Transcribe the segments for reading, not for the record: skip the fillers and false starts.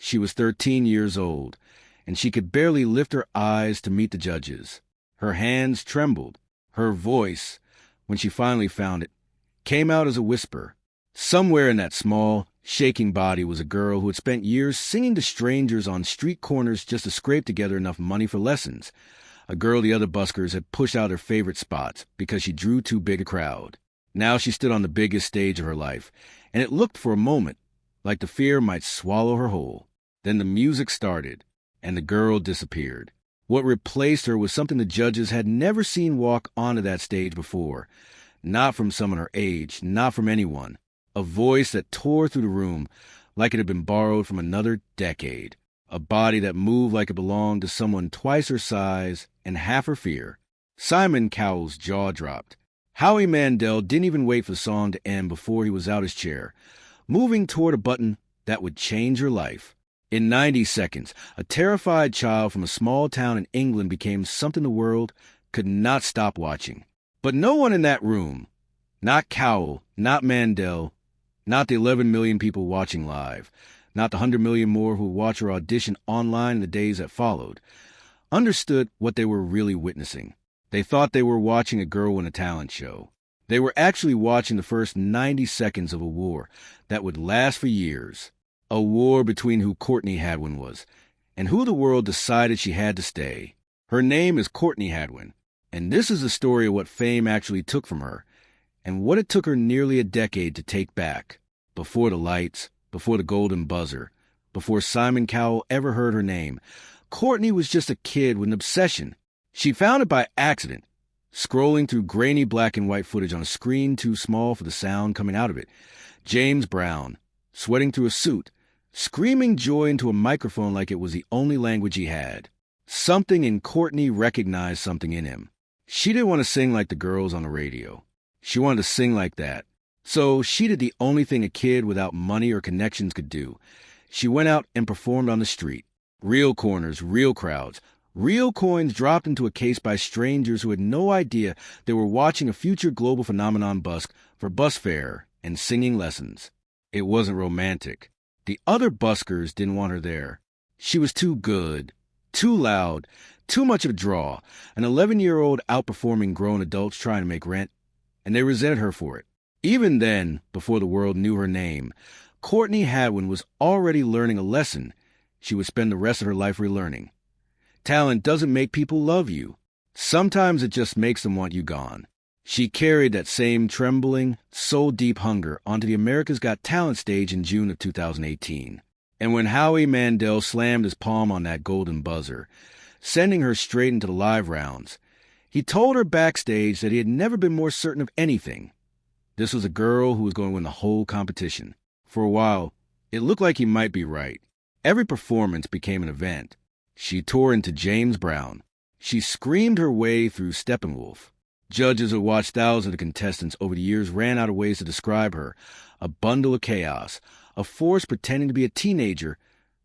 She was 13 years old, and she could barely lift her eyes to meet the judges. Her hands trembled. Her voice, when she finally found it, came out as a whisper. Somewhere in that small, shaking body was a girl who had spent years singing to strangers on street corners just to scrape together enough money for lessons. A girl the other buskers had pushed out her favorite spots because she drew too big a crowd. Now she stood on the biggest stage of her life, and it looked for a moment like the fear might swallow her whole. Then the music started, and the girl disappeared. What replaced her was something the judges had never seen walk onto that stage before. Not from someone her age, not from anyone. A voice that tore through the room like it had been borrowed from another decade. A body that moved like it belonged to someone twice her size and half her fear. Simon Cowell's jaw dropped. Howie Mandel didn't even wait for the song to end before he was out his chair, moving toward a button that would change her life. In 90 seconds, a terrified child from a small town in England became something the world could not stop watching. But no one in that room, not Cowell, not Mandel, not the 11 million people watching live, not the 100 million more who would watch her audition online in the days that followed, understood what they were really witnessing. They thought they were watching a girl win a talent show. They were actually watching the first 90 seconds of a war that would last for years. A war between who Courtney Hadwin was and who the world decided she had to stay. Her name is Courtney Hadwin, and this is the story of what fame actually took from her and what it took her nearly a decade to take back. Before the lights, before the golden buzzer, before Simon Cowell ever heard her name, Courtney was just a kid with an obsession. She found it by accident, scrolling through grainy black and white footage on a screen too small for the sound coming out of it. James Brown, sweating through a suit, screaming joy into a microphone like it was the only language he had. Something in Courtney recognized something in him. She didn't want to sing like the girls on the radio. She wanted to sing like that. So she did the only thing a kid without money or connections could do. She went out and performed on the street. Real corners, real crowds, real coins dropped into a case by strangers who had no idea they were watching a future global phenomenon busk for bus fare and singing lessons. It wasn't romantic. The other buskers didn't want her there. She was too good, too loud, too much of a draw, an 11-year-old outperforming grown adults trying to make rent, and they resented her for it. Even then, before the world knew her name, Courtney Hadwin was already learning a lesson she would spend the rest of her life relearning. Talent doesn't make people love you. Sometimes it just makes them want you gone. She carried that same trembling, soul-deep hunger onto the America's Got Talent stage in June of 2018. And when Howie Mandel slammed his palm on that golden buzzer, sending her straight into the live rounds, he told her backstage that he had never been more certain of anything. This was a girl who was going to win the whole competition. For a while, it looked like he might be right. Every performance became an event. She tore into James Brown. She screamed her way through Steppenwolf. Judges who watched thousands of contestants over the years ran out of ways to describe her. A bundle of chaos, a force pretending to be a teenager,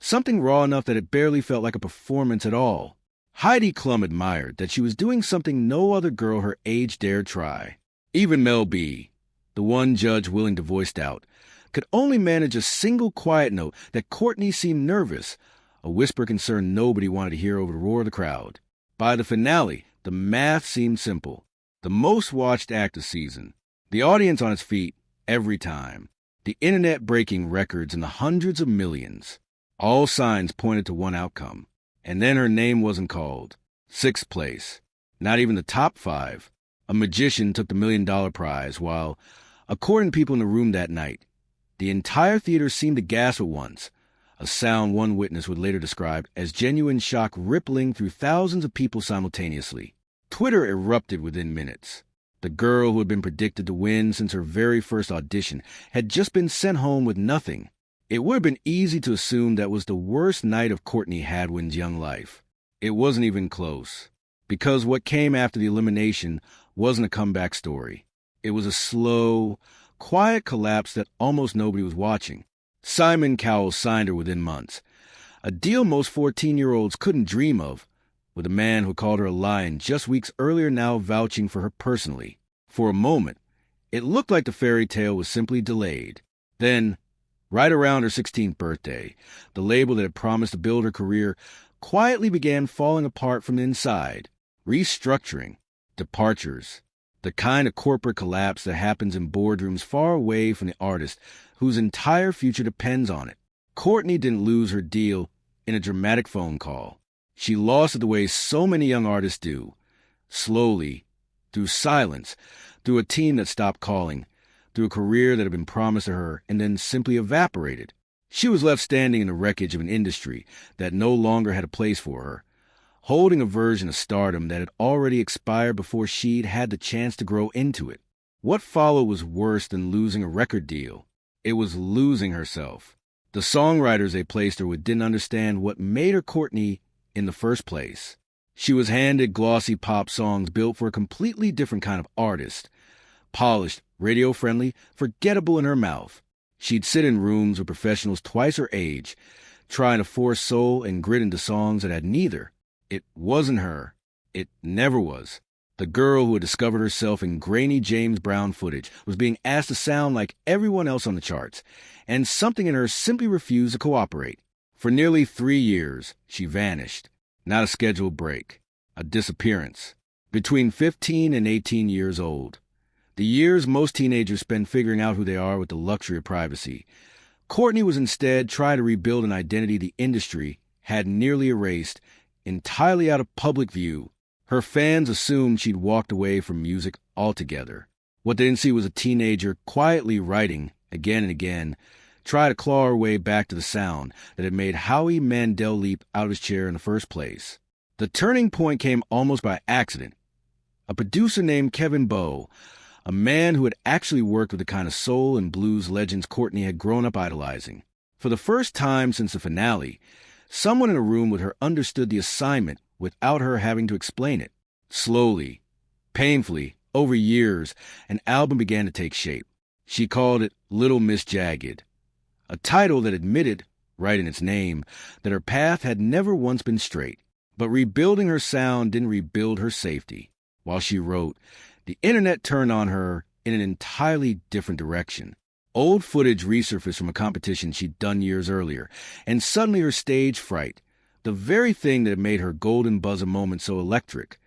something raw enough that it barely felt like a performance at all. Heidi Klum admired that she was doing something no other girl her age dared try. Even Mel B, the one judge willing to voice doubt, could only manage a single quiet note that Courtney seemed nervous, a whisper concern nobody wanted to hear over the roar of the crowd. By the finale, the math seemed simple. The most watched act of season. The audience on its feet every time. The internet breaking records in the hundreds of millions. All signs pointed to one outcome. And then her name wasn't called. 6th place. Not even the top 5. A magician took the $1 million prize while, according to people in the room that night, the entire theater seemed to gasp at once, a sound one witness would later describe as genuine shock rippling through thousands of people simultaneously. Twitter erupted within minutes. The girl who had been predicted to win since her very first audition had just been sent home with nothing. It would have been easy to assume that was the worst night of Courtney Hadwin's young life. It wasn't even close, because what came after the elimination wasn't a comeback story. It was a slow, quiet collapse that almost nobody was watching. Simon Cowell signed her within months, a deal most 14-year-olds couldn't dream of, with a man who called her a lion just weeks earlier now vouching for her personally. For a moment, it looked like the fairy tale was simply delayed. Then, Right around her 16th birthday, the label that had promised to build her career quietly began falling apart from the inside. Restructuring, departures, the kind of corporate collapse that happens in boardrooms far away from the artist whose entire future depends on it. Courtney didn't lose her deal in a dramatic phone call. She lost it the way so many young artists do. Slowly, through silence, through a team that stopped calling, through a career that had been promised to her and then simply evaporated. She was left standing in the wreckage of an industry that no longer had a place for her, holding a version of stardom that had already expired before she'd had the chance to grow into it. What followed was worse than losing a record deal. It was losing herself. The songwriters they placed her with didn't understand what made her Courtney in the first place. She was handed glossy pop songs built for a completely different kind of artist. Polished, radio-friendly, forgettable in her mouth. She'd sit in rooms with professionals twice her age, trying to force soul and grit into songs that had neither. It wasn't her. It never was. The girl who had discovered herself in grainy James Brown footage was being asked to sound like everyone else on the charts, and something in her simply refused to cooperate. For nearly 3 years, she vanished. Not a scheduled break. A disappearance. Between 15 and 18 years old. The years most teenagers spend figuring out who they are with the luxury of privacy. Courtney was instead trying to rebuild an identity the industry had nearly erased, entirely out of public view. Her fans assumed she'd walked away from music altogether. What they didn't see was a teenager quietly writing, again and again, try to claw her way back to the sound that had made Howie Mandel leap out of his chair in the first place. The turning point came almost by accident. A producer named Kevin Bowe, a man who had actually worked with the kind of soul and blues legends Courtney had grown up idolizing. For the first time since the finale, someone in a room with her understood the assignment without her having to explain it. Slowly, painfully, over years, an album began to take shape. She called it Little Miss Jagged, a title that admitted, right in its name, that her path had never once been straight. But rebuilding her sound didn't rebuild her safety. While she wrote, the internet turned on her in an entirely different direction. Old footage resurfaced from a competition she'd done years earlier, and suddenly her stage fright, the very thing that had made her golden buzzer moment so electric,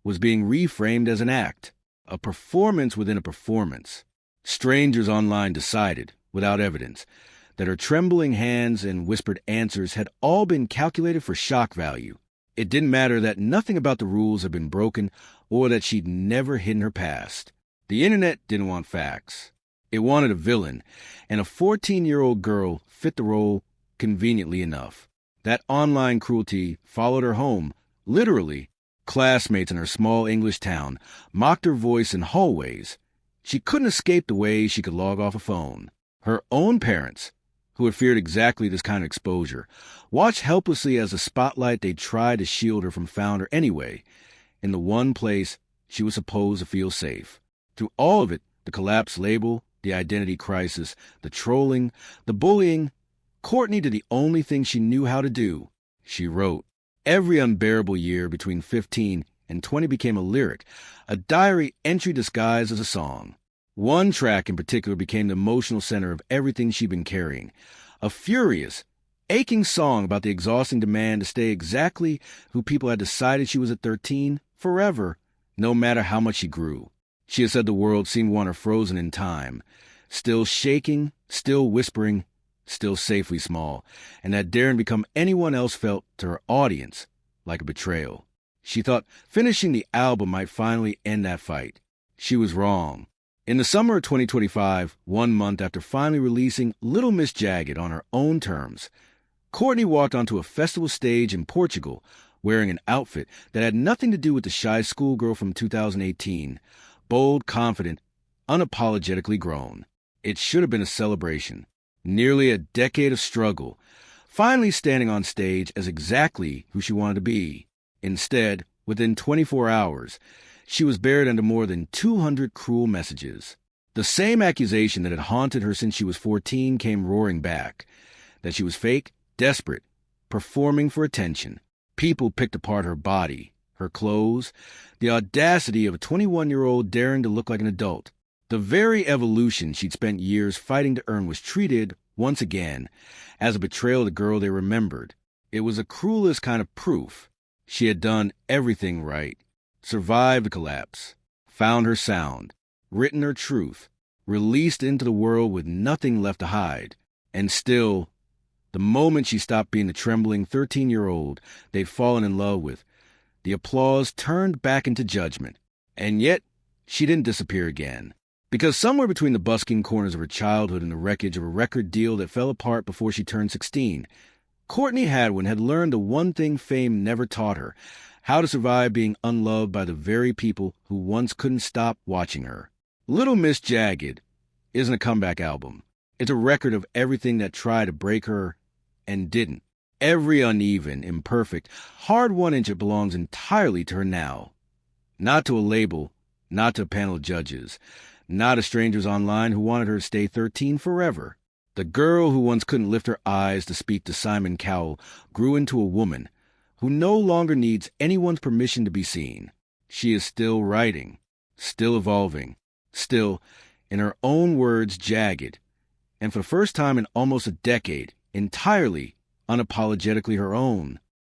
was being reframed as an act, a performance within a performance. Strangers online decided, without evidence, that her trembling hands and whispered answers had all been calculated for shock value. It didn't matter that nothing about the rules had been broken or that she'd never hidden her past. The internet didn't want facts. It wanted a villain, and a 14-year-old girl fit the role conveniently enough. That online cruelty followed her home, literally. Classmates in her small English town mocked her voice in hallways. She couldn't escape the way she could log off a phone. Her own parents, who had feared exactly this kind of exposure, watched helplessly as the spotlight they tried to shield her from found her anyway, in the one place she was supposed to feel safe. Through all of it, the collapsed label, the identity crisis, the trolling, the bullying, Courtney did the only thing she knew how to do. She wrote. Every unbearable year between 15 and 20 became a lyric, a diary entry disguised as a song. One track in particular became the emotional center of everything she'd been carrying. A furious, aching song about the exhausting demand to stay exactly who people had decided she was at 13, forever, no matter how much she grew. She had said the world seemed one her frozen in time, still shaking, still whispering, still safely small, and that daring become anyone else felt to her audience like a betrayal. She thought finishing the album might finally end that fight. She was wrong. In the summer of 2025, 1 month after finally releasing Little Miss Jagged on her own terms, Courtney walked onto a festival stage in Portugal wearing an outfit that had nothing to do with the shy schoolgirl from 2018, bold, confident, unapologetically grown. It should have been a celebration. Nearly a decade of struggle, finally standing on stage as exactly who she wanted to be. Instead, within 24 hours, she was buried under more than 200 cruel messages. The same accusation that had haunted her since she was 14 came roaring back. That she was fake, desperate, performing for attention. People picked apart her body, her clothes, the audacity of a 21-year-old daring to look like an adult. The very evolution she'd spent years fighting to earn was treated, once again, as a betrayal of the girl they remembered. It was the cruelest kind of proof. She had done everything right, survived the collapse, found her sound, written her truth, released into the world with nothing left to hide. And still, the moment she stopped being the trembling 13-year-old they'd fallen in love with, the applause turned back into judgment. And yet, she didn't disappear again. Because somewhere between the busking corners of her childhood and the wreckage of a record deal that fell apart before she turned 16, Courtney Hadwin had learned the one thing fame never taught her: how to survive being unloved by the very people who once couldn't stop watching her. Little Miss Jagged isn't a comeback album. It's a record of everything that tried to break her and didn't. Every uneven, imperfect, hard-won inch belongs entirely to her now. Not to a label, not to a panel of judges, not to strangers online who wanted her to stay 13 forever. The girl who once couldn't lift her eyes to speak to Simon Cowell grew into a woman who no longer needs anyone's permission to be seen. She is still writing, still evolving, still, in her own words, jagged, and for the first time in almost a decade, entirely, unapologetically her own.